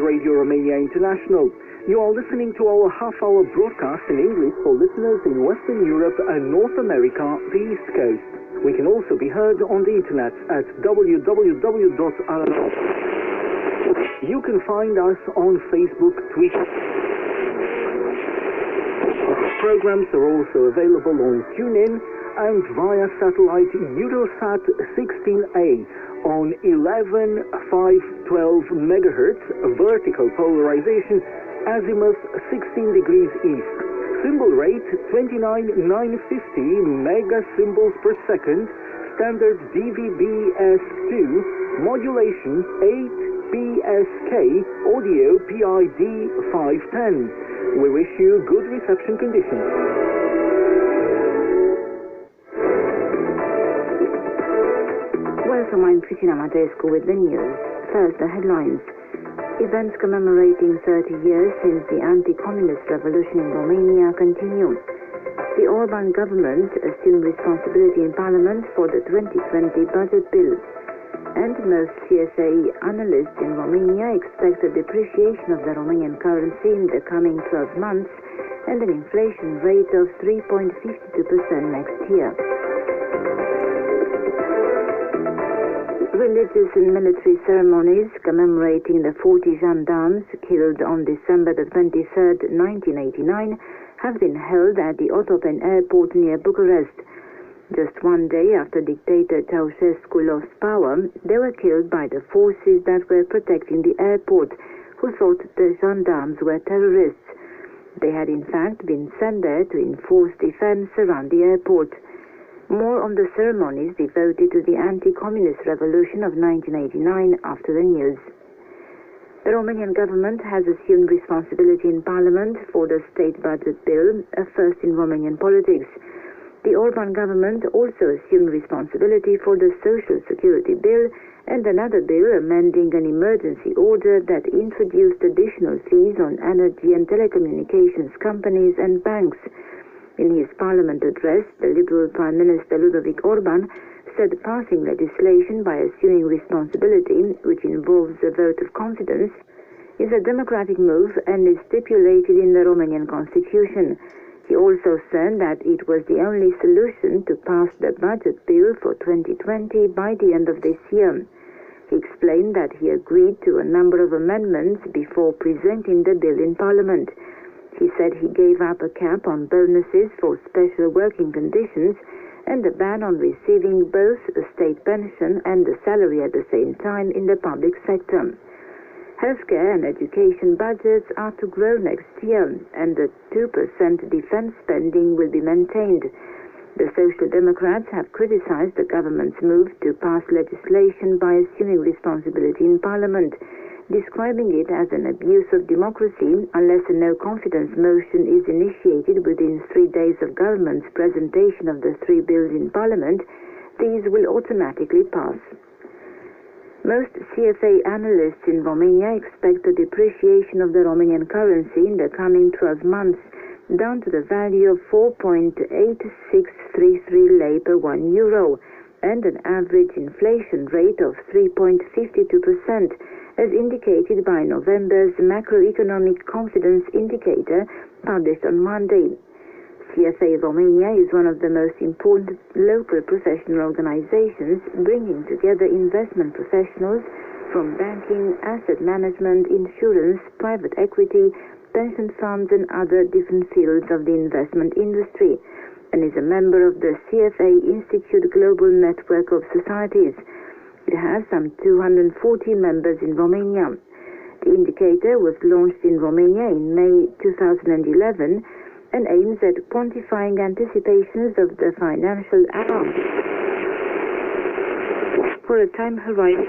Radio Romania International. You are listening to our half-hour broadcast in English for listeners in Western Europe and North America, the East Coast. We can also be heard on the internet at www.rou. You can find us on Facebook, Twitter. Programs are also available on TuneIn and via satellite Eurosat 16A on 11,512 MHz vertical polarization, azimuth 16 degrees east. Symbol rate 29,950 megasymbols per second, standard DVB-S2, modulation 8 PSK, audio PID 510. We wish you good reception conditions. Welcome, I'm Cristina Matescu with the news. First, the headlines. Events commemorating 30 years since the anti-communist revolution in Romania continue. The Orban government assumed responsibility in Parliament for the 2020 budget bill. And most CSA analysts in Romania expect a depreciation of the Romanian currency in the coming 12 months and an inflation rate of 3.52% next year. Religious and military ceremonies commemorating the 40 gendarmes killed on December 23rd, 1989 have been held at the Otopeni airport near Bucharest. Just one day after dictator Ceausescu lost power, they were killed by the forces that were protecting the airport, who thought the gendarmes were terrorists. They had in fact been sent there to enforce defense around the airport. More on the ceremonies devoted to the anti-communist revolution of 1989 after the news. The Romanian government has assumed responsibility in Parliament for the state budget bill, a first in Romanian politics. The Orban government also assumed responsibility for the Social Security bill and another bill amending an emergency order that introduced additional fees on energy and telecommunications companies and banks. In his parliament address, the Liberal Prime Minister Ludovic Orban said passing legislation by assuming responsibility, which involves a vote of confidence, is a democratic move and is stipulated in the Romanian constitution. He also said that it was the only solution to pass the budget bill for 2020 by the end of this year. He explained that he agreed to a number of amendments before presenting the bill in Parliament. He said he gave up a cap on bonuses for special working conditions and a ban on receiving both a state pension and a salary at the same time in the public sector. Healthcare and education budgets are to grow next year, and the 2% defense spending will be maintained. The Social Democrats have criticized the government's move to pass legislation by assuming responsibility in Parliament, describing it as an abuse of democracy unless a no-confidence motion is initiated within 3 days of government's presentation of the 3 bills in Parliament. These will automatically pass. Most CFA analysts in Romania expect a depreciation of the Romanian currency in the coming 12 months, down to the value of 4.8633 lei per €1, and an average inflation rate of 3.52%, as indicated by November's macroeconomic confidence indicator published on Monday. CFA Romania is one of the most important local professional organizations, bringing together investment professionals from banking, asset management, insurance, private equity, pension funds and other different fields of the investment industry, and is a member of the CFA Institute Global Network of Societies. It has some 240 members in Romania. The indicator was launched in Romania in May 2011 and aims at quantifying anticipations of the financial outcome for a time horizon.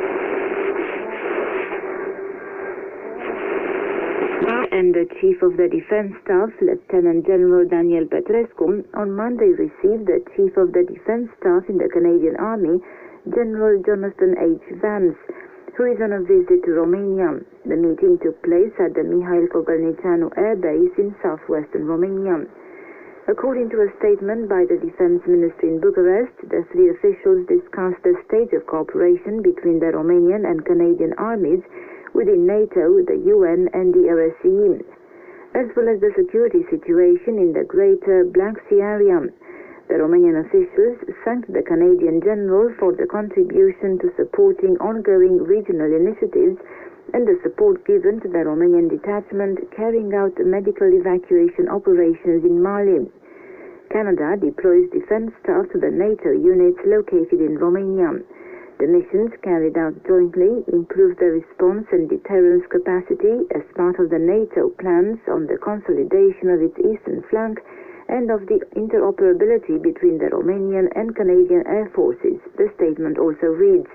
And the Chief of the Defense Staff, Lieutenant General Daniel Petrescu, on Monday received the Chief of the Defense Staff in the Canadian Army, General Jonathan H. Vance, who is on a visit to Romania. The meeting took place at the Mihail Cogălnicianu Air Base in southwestern Romania. According to a statement by the Defense Ministry in Bucharest, the 3 officials discussed the stage of cooperation between the Romanian and Canadian armies, within NATO, the UN, and the OSCE, as well as the security situation in the Greater Black Sea area. The Romanian officials thanked the Canadian general for the contribution to supporting ongoing regional initiatives and the support given to the Romanian detachment carrying out medical evacuation operations in Mali. Canada deploys defense staff to the NATO units located in Romania. The missions carried out jointly improve the response and deterrence capacity as part of the NATO plans on the consolidation of its eastern flank and of the interoperability between the Romanian and Canadian air forces. The statement also reads,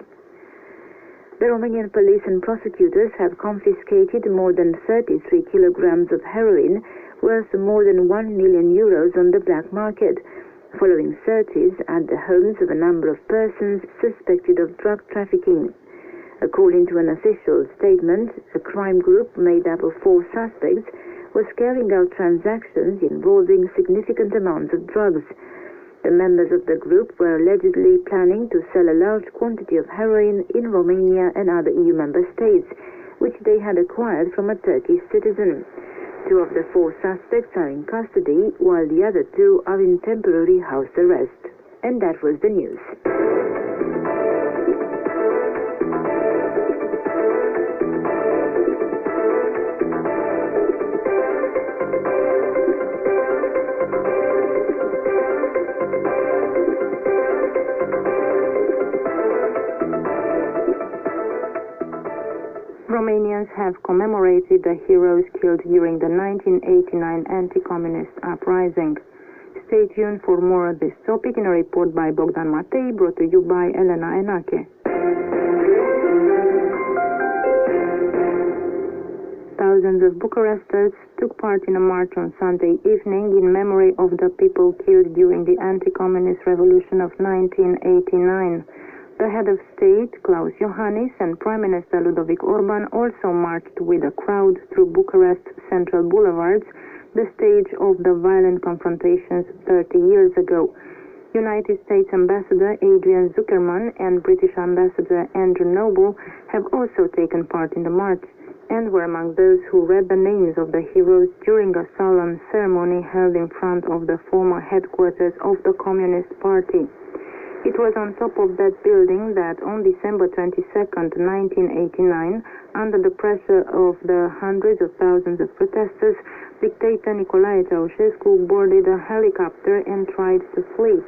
"The Romanian police and prosecutors have confiscated more than 33 kilograms of heroin worth more than 1 million euros on the black market, following searches at the homes of a number of persons suspected of drug trafficking." According to an official statement, a crime group made up of 4 suspects was carrying out transactions involving significant amounts of drugs. The members of the group were allegedly planning to sell a large quantity of heroin in Romania and other EU member states, which they had acquired from a Turkish citizen. 2 of the 4 suspects are in custody, while the other 2 are in temporary house arrest. And that was the news. Romanians have commemorated the heroes killed during the 1989 anti-communist uprising. Stay tuned for more on this topic in a report by Bogdan Matei, brought to you by Elena Enache. Thousands of Bucharesters took part in a march on Sunday evening in memory of the people killed during the anti-communist revolution of 1989. The head of state, Klaus Iohannis, and Prime Minister Ludovic Orban also marched with a crowd through Bucharest's central boulevards, the stage of the violent confrontations 30 years ago. United States Ambassador Adrian Zuckerman and British Ambassador Andrew Noble have also taken part in the march and were among those who read the names of the heroes during a solemn ceremony held in front of the former headquarters of the Communist Party. It was on top of that building that on December 22nd, 1989, under the pressure of the hundreds of thousands of protesters, dictator Nicolae Ceausescu boarded a helicopter and tried to flee.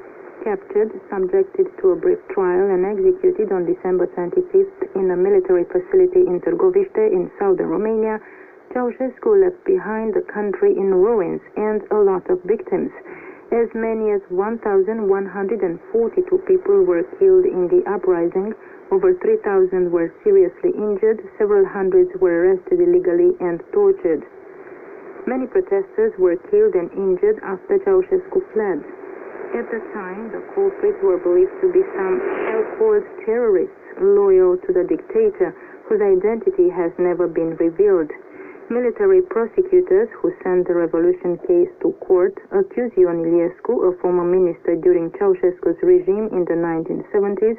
Captured, subjected to a brief trial, and executed on December 25th in a military facility in Târgoviște in southern Romania, Ceausescu left behind the country in ruins and a lot of victims. As many as 1,142 people were killed in the uprising, over 3,000 were seriously injured, several hundreds were arrested illegally and tortured. Many protesters were killed and injured after Ceausescu fled. At the time, the culprits were believed to be some so-called terrorists loyal to the dictator, whose identity has never been revealed. Military prosecutors who sent the revolution case to court accuse Ion Iliescu, a former minister during Ceausescu's regime in the 1970s,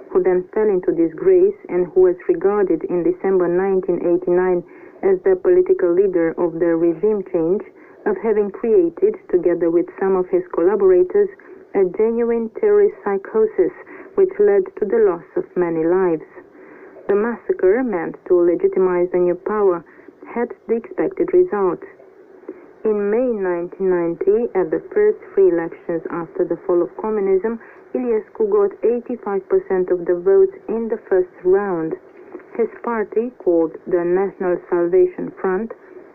who then fell into disgrace and who was regarded in December 1989 as the political leader of the regime change, of having created, together with some of his collaborators, a genuine terrorist psychosis which led to the loss of many lives. The massacre, meant to legitimize the new power, had the expected result. In May 1990, at the first free elections after the fall of communism, Iliescu got 85% of the votes in the first round. His party, called the National Salvation Front,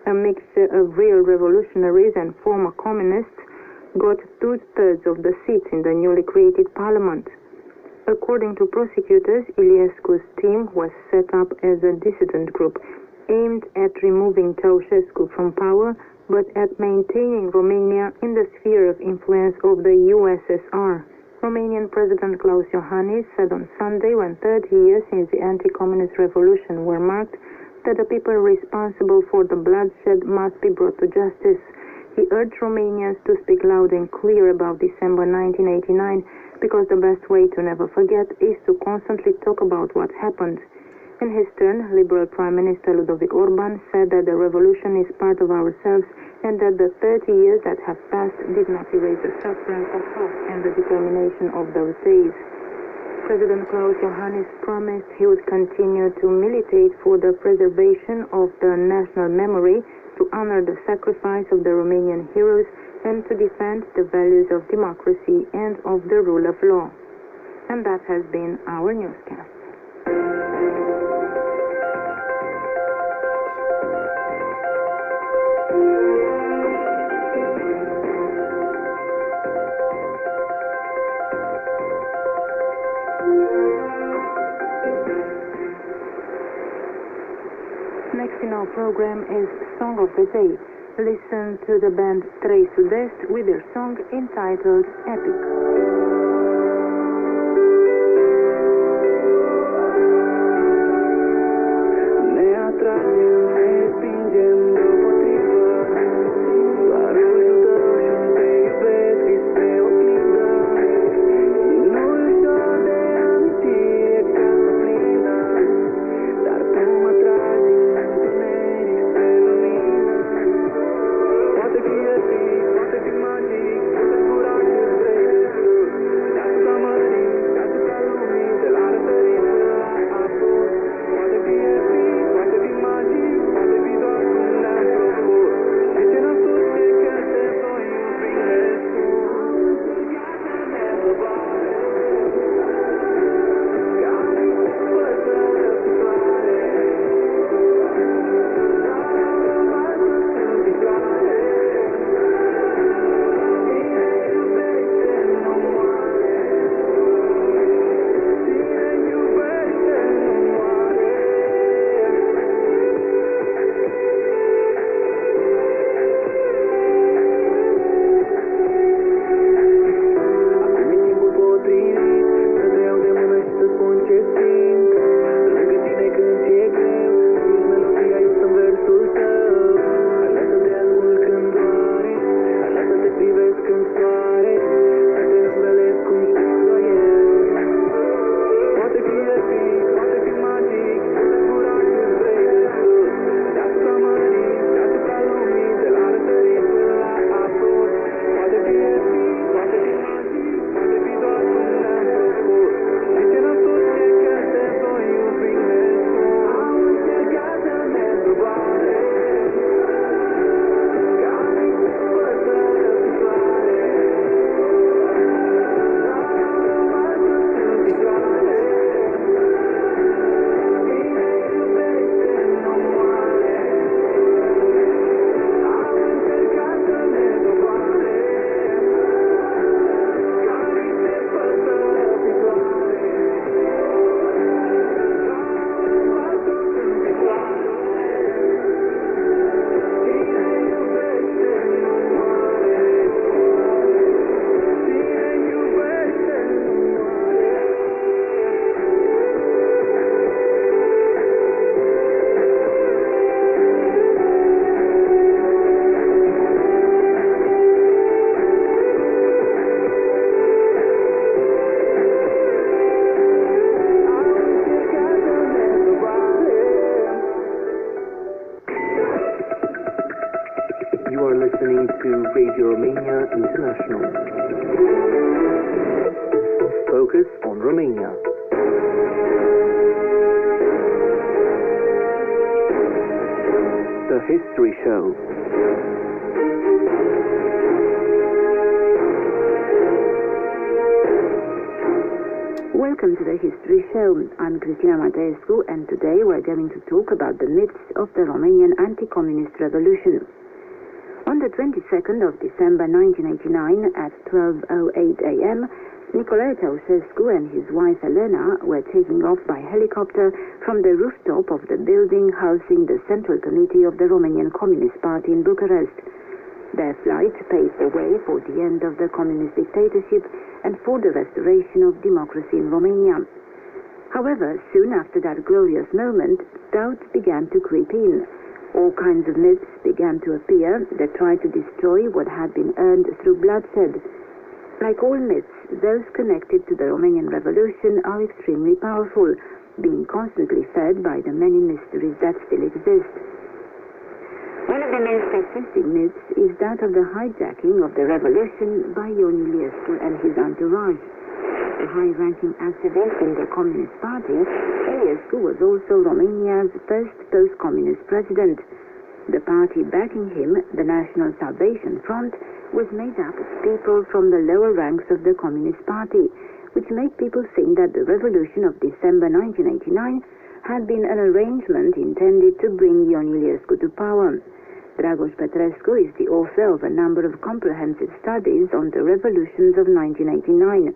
a mixture of real revolutionaries and former communists, got 2/3 of the seats in the newly created parliament. According to prosecutors, Iliescu's team was set up as a dissident group aimed at removing Ceausescu from power, but at maintaining Romania in the sphere of influence of the USSR. Romanian President Klaus Iohannis said on Sunday, when 30 years since the anti-communist revolution were marked, that the people responsible for the bloodshed must be brought to justice. He urged Romanians to speak loud and clear about December 1989, because the best way to never forget is to constantly talk about what happened. In his turn, Liberal Prime Minister Ludovic Orban said that the revolution is part of ourselves and that the 30 years that have passed did not erase the suffering of hope and the determination of those days. President Klaus Johannes promised he would continue to militate for the preservation of the national memory, to honor the sacrifice of the Romanian heroes, and to defend the values of democracy and of the rule of law. And that has been our newscast. Next in our program is Song of the Day. Listen to the band 23-20-2019 with their song entitled Epic. Radio Romania International. Focus on Romania. The History Show. Welcome to the History Show. I'm Cristina Mateescu, and today we're going to talk about the myths of the Romanian anti-communist revolution. On the 22nd of December 1989 at 12:08 a.m., Nicolae Ceausescu and his wife Elena were taking off by helicopter from the rooftop of the building housing the Central Committee of the Romanian Communist Party in Bucharest. Their flight paved the way for the end of the communist dictatorship and for the restoration of democracy in Romania. However, soon after that glorious moment, doubts began to creep in. All kinds of myths began to appear that tried to destroy what had been earned through bloodshed. Like all myths, those connected to the Romanian Revolution are extremely powerful. being constantly fed by the many mysteries that still exist. One of the most persisting myths is that of the hijacking of the revolution by Ion Iliescu and his entourage. A high-ranking activist in the Communist Party, Iliescu was also Romania's first post-communist president. The party backing him, the National Salvation Front, was made up of people from the lower ranks of the Communist Party, which made people think that the revolution of December 1989 had been an arrangement intended to bring Ion Iliescu to power. Dragoș Petrescu is the author of a number of comprehensive studies on the revolutions of 1989.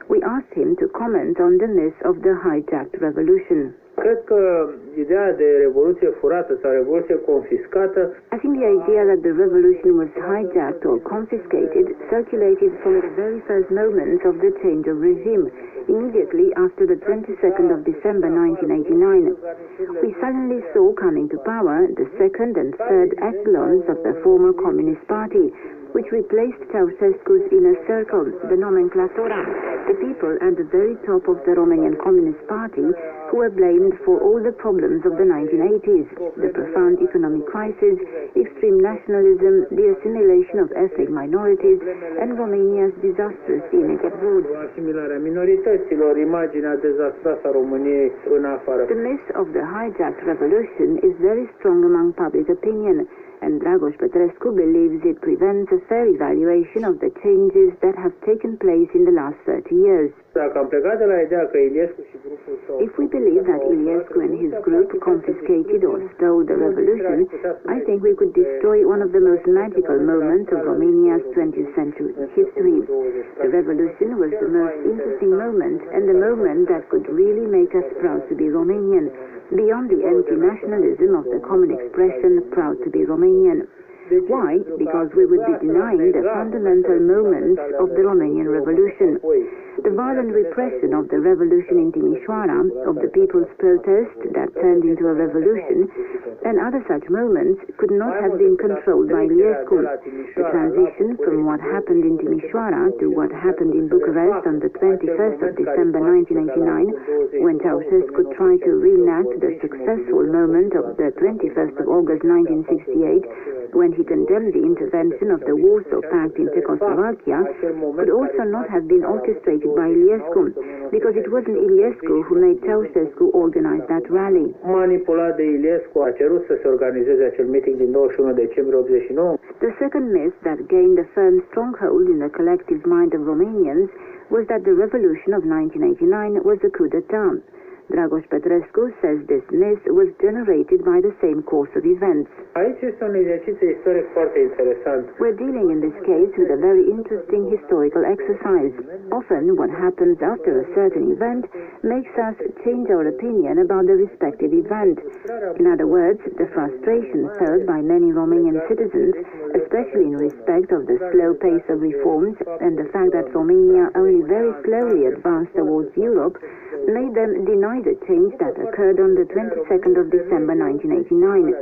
We asked him to comment on the myth of the hijacked revolution. Cred că ideea de revoluție furată sau revoluție confiscată. I think the idea that the revolution was hijacked or confiscated circulated from the very first moments of the change of regime, immediately after the 22nd of December 1989. We suddenly saw coming to power the second and third echelons of the former Communist Party, which replaced Ceausescu's inner circle, the nomenclatura, the people at the very top of the Romanian Communist Party who were blamed for all the problems of the 1980s, the profound economic crisis, extreme nationalism, the assimilation of ethnic minorities, and Romania's disastrous image abroad. Asimilarea minorităților, imaginea dezastroasă a României în afară. The myth of the hijacked revolution is very strong among public opinion, and Dragoș Petrescu believes it prevents a fair evaluation of the changes that have taken place in the last 30 years. Dacă am plecat de la ideea că Iliescu și grupul său... If we believe that Iliescu and his group confiscated or stole the revolution, I think we could destroy one of the most magical moments of Romania's 20th century history. The revolution was the most interesting moment and the moment that could really make us proud to be Romanian, beyond the empty nationalism of the common expression, proud to be Romanian. Why? Because we would be denying the fundamental moments of the Romanian Revolution. The violent repression of the revolution in Timișoara, of the people's protest that turned into a revolution, and other such moments could not have been controlled by Iliescu. The transition from what happened in Timișoara to what happened in Bucharest on the 21st of December 1989, when Ceausescu tried to reenact the successful moment of the 21st of August 1968, when he condemned the intervention of the Warsaw Pact in Czechoslovakia, could also not have been orchestrated by Iliescu, because it wasn't Iliescu who made Ceausescu organize that rally. Manipulat de Iliescu a cerut să se organizeze acel meeting din 21 decembrie 89. The second myth that gained a firm stronghold in the collective mind of Romanians was that the revolution of 1989 was a coup d'etat. Dragoș Petrescu says this myth was generated by the same course of events. Aici este un exercițiu istoric foarte interesant. We're dealing in this case with a very interesting historical exercise. Often what happens after a certain event makes us change our opinion about the respective event. In other words, the frustration felt by many Romanian citizens, especially in respect of the slow pace of reforms and the fact that Romania only very slowly advanced towards Europe, made them deny the change that occurred on the 22nd of December 1989.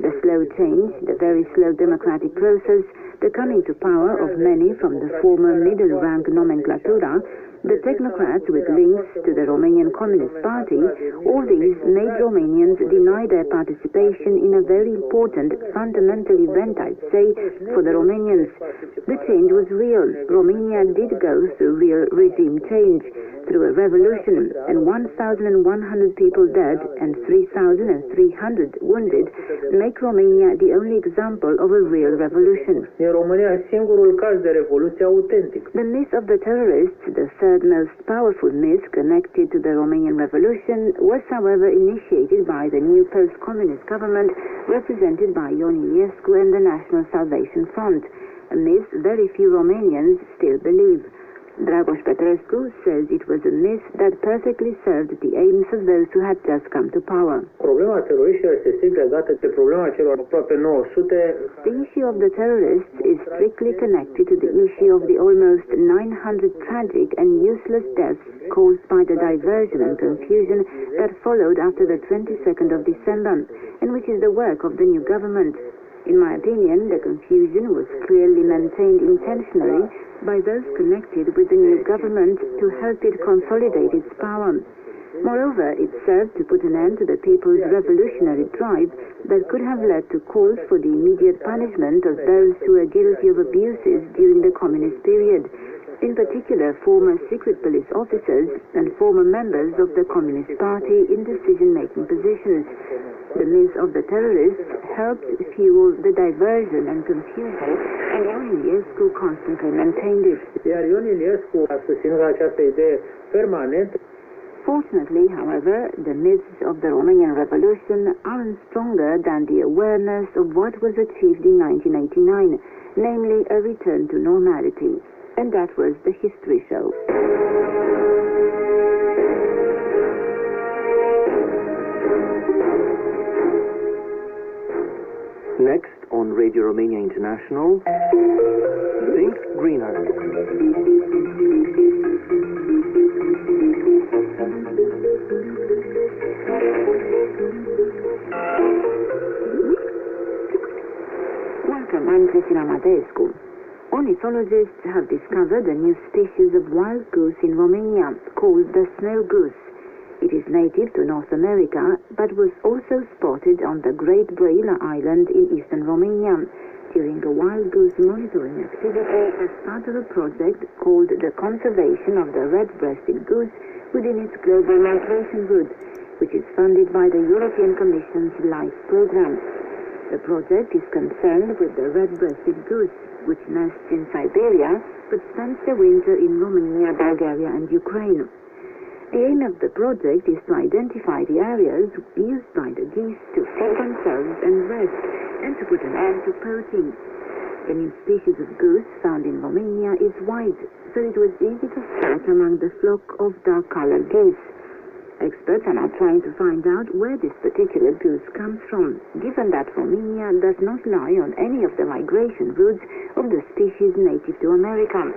The slow change, the very slow democratic process, the coming to power of many from the former middle-rank nomenclatura, the technocrats with links to the Romanian Communist Party, all these made Romanians deny their participation in a very important, fundamental event, I'd say, for the Romanians. The change was real. Romania did go through real regime change, through a revolution, and 1,100 people dead and 3,300 wounded make Romania the only example of a real revolution. În România, singurul caz de revoluție autentic. The myth of the terrorists, the third most powerful myth connected to the Romanian Revolution, was however initiated by the new post-communist government represented by Ion Iliescu and the National Salvation Front, a myth very few Romanians still believe. Dragoș Petrescu says it was a myth that perfectly served the aims of those who had just come to power. Problema teroriștilor este strict legată de problema celor aproape 900. The issue of the terrorists is strictly connected to the issue of the almost 900 tragic and useless deaths caused by the diversion and confusion that followed after the 22nd of December, and which is the work of the new government. In my opinion, the confusion was clearly maintained intentionally by those connected with the new government to help it consolidate its power. Moreover, it served to put an end to the people's revolutionary drive that could have led to calls for the immediate punishment of those who were guilty of abuses during the communist period, in particular former secret police officers and former members of the Communist Party in decision-making positions. The myth of the terrorists helped fuel the diversion and confusion, and Ion Iliescu constantly maintained it. Iar Ion Iliescu a susținut această idee permanent. Fortunately, however, the myths of the Romanian Revolution aren't stronger than the awareness of what was achieved in 1989, namely a return to normality. And that was the History Show. Next on Radio Romania International, Think Greener. Welcome, I'm Cristina Mateescu. Ornithologists have discovered a new species of wild goose in Romania called the snow goose. It is native to North America, but was also spotted on the Great Brăila Island in eastern Romania during a wild goose monitoring activity as part of a project called the Conservation of the Red-Breasted Goose within its Global Migration Route, which is funded by the European Commission's LIFE program. The project is concerned with the red-breasted goose, which nests in Siberia but spends the winter in Romania, Bulgaria and Ukraine. The aim of the project is to identify the areas used by the geese to feed themselves and rest, and to put an end to poaching. The new species of goose found in Romania is white, so it was easy to spot among the flock of dark-colored geese. Experts are now trying to find out where this particular goose comes from, given that Romania does not lie on any of the migration routes of the species native to America.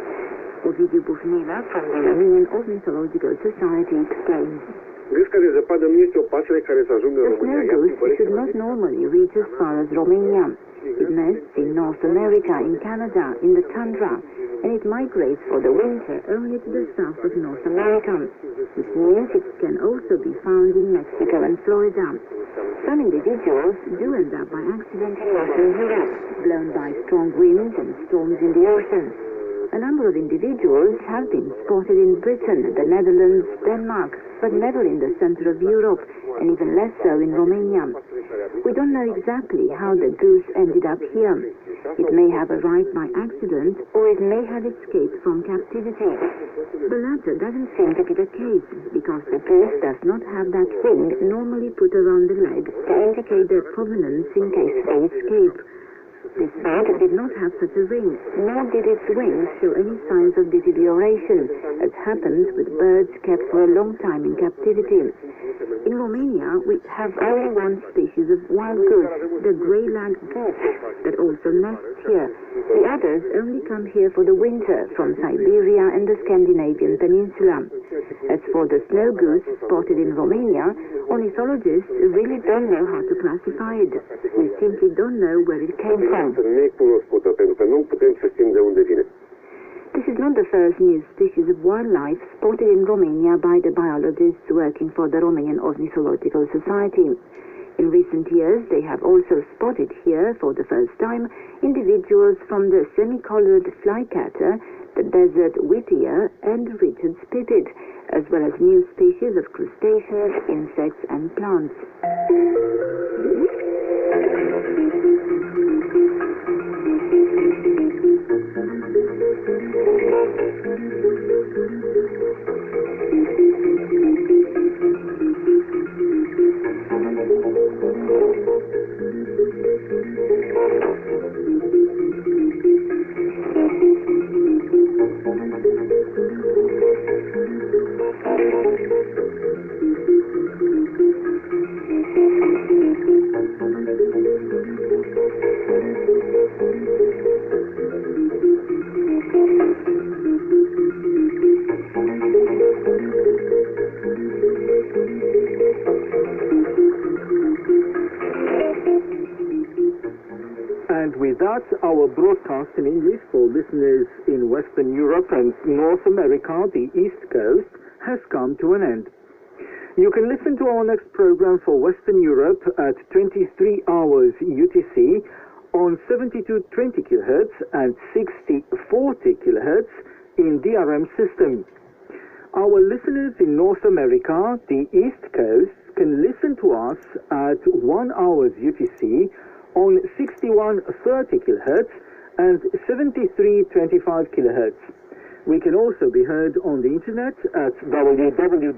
Ovidiu Bufnila from the Romanian Ornithological Society explains. The snow goose should not normally reach as far as Romania. It nests in North America, in Canada, in the tundra, and it migrates for the winter only to the south of North America. This means it can also be found in Mexico and Florida. Some individuals do end up by accident in Northern Europe, blown by strong winds and storms in the ocean. A number of individuals have been spotted in Britain, the Netherlands, Denmark, but never in the center of Europe, and even less so in Romania. We don't know exactly how the goose ended up here. It may have arrived by accident, or it may have escaped from captivity. The latter doesn't seem to be the case, because the goose does not have that ring normally put around the leg to indicate their provenance in case they escape. This bird did not have such a ring, nor did its wings show any signs of deterioration, as happens with birds kept for a long time in captivity. In Romania, we have only one species of wild goose, the grey-legged goose, that also nests here. The others only come here for the winter from Siberia and the Scandinavian peninsula. As for the snow goose spotted in Romania, ornithologists really don't know how to classify it. We simply don't know where it came from. This is not the first new species of wildlife spotted in Romania by the biologists working for the Romanian Ornithological Society. In recent years, they have also spotted here, for the first time, individuals from the semi-colored flycatter, the desert whittier, and Richard's pipit, as well as new species of crustaceans, insects, and plants. And with that, our broadcast in English for listeners in Western Europe and North America, the East Coast, has come to an end. You can listen to our next program for Western Europe at 23 hours UTC on 7220 kHz and 6040 kHz in DRM system. Our listeners in North America, the East Coast, can listen to us at 1 hours UTC on 6130 kHz and 7325 kHz. We can also be heard on the internet at www.rri.ro,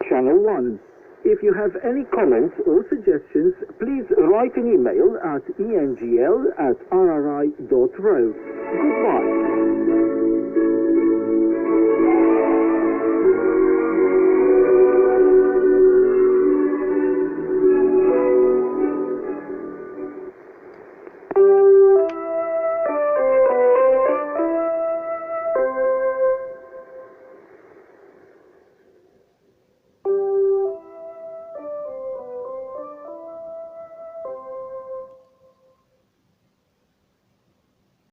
channel 1. If you have any comments or suggestions, please write an email at engl@rri.ro. Goodbye.